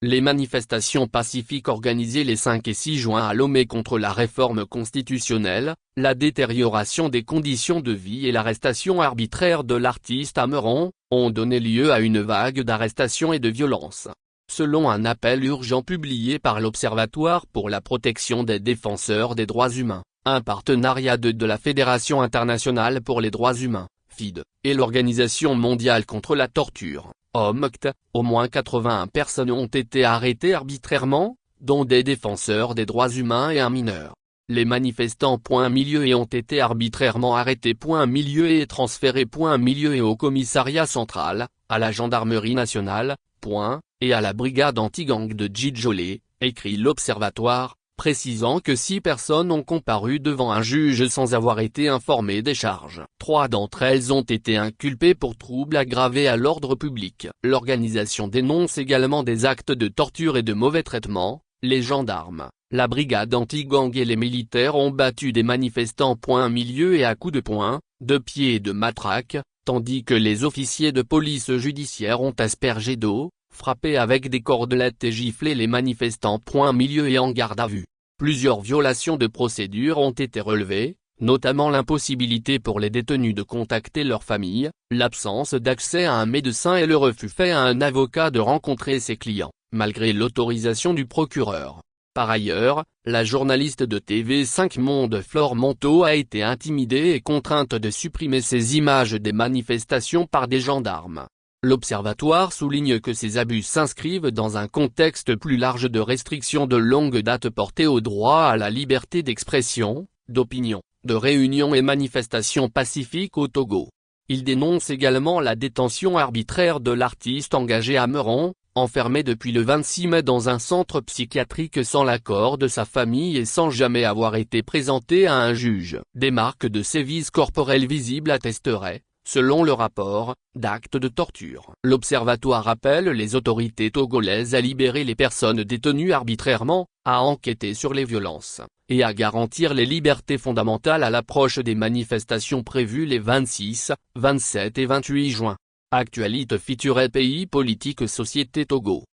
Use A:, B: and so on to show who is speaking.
A: Les manifestations pacifiques organisées les 5 et 6 juin à Lomé contre la réforme constitutionnelle, la détérioration des conditions de vie et l'arrestation arbitraire de l'artiste à Meron, ont donné lieu à une vague d'arrestations et de violences. Selon un appel urgent publié par l'Observatoire pour la protection des défenseurs des droits humains, un partenariat de la Fédération internationale pour les droits humains, FID, et l'Organisation mondiale contre la torture, OMCT, au moins 81 personnes ont été arrêtées arbitrairement, dont des défenseurs des droits humains et un mineur. Les manifestants et ont été arbitrairement arrêtés et transférés et au commissariat central, à la gendarmerie nationale, et à la brigade anti-gang de Djidjolé, écrit l'Observatoire, précisant que 6 personnes ont comparu devant un juge sans avoir été informées des charges. 3 d'entre elles ont été inculpées pour troubles aggravés à l'ordre public. L'organisation dénonce également des actes de torture et de mauvais traitement. Les gendarmes, la brigade anti-gang et les militaires ont battu des manifestants et à coups de poing, de pied et de matraque, tandis que les officiers de police judiciaire ont aspergé d'eau, frappé avec des cordelettes et giflé les manifestants et en garde à vue. Plusieurs violations de procédure ont été relevées, notamment l'impossibilité pour les détenus de contacter leur famille, l'absence d'accès à un médecin et le refus fait à un avocat de rencontrer ses clients, malgré l'autorisation du procureur. Par ailleurs, la journaliste de TV5 Monde Flore Monteau a été intimidée et contrainte de supprimer ses images des manifestations par des gendarmes. L'Observatoire souligne que ces abus s'inscrivent dans un contexte plus large de restrictions de longue date portées au droit à la liberté d'expression, d'opinion, de réunion et manifestation pacifique au Togo. Il dénonce également la détention arbitraire de l'artiste engagé à Meron, enfermé depuis le 26 mai dans un centre psychiatrique sans l'accord de sa famille et sans jamais avoir été présenté à un juge. Des marques de sévices corporels visibles attesteraient, selon le rapport, d'actes de torture. L'Observatoire appelle les autorités togolaises à libérer les personnes détenues arbitrairement, à enquêter sur les violences, et à garantir les libertés fondamentales à l'approche des manifestations prévues les 26, 27 et 28 juin. Actualité feature pays politique société Togo.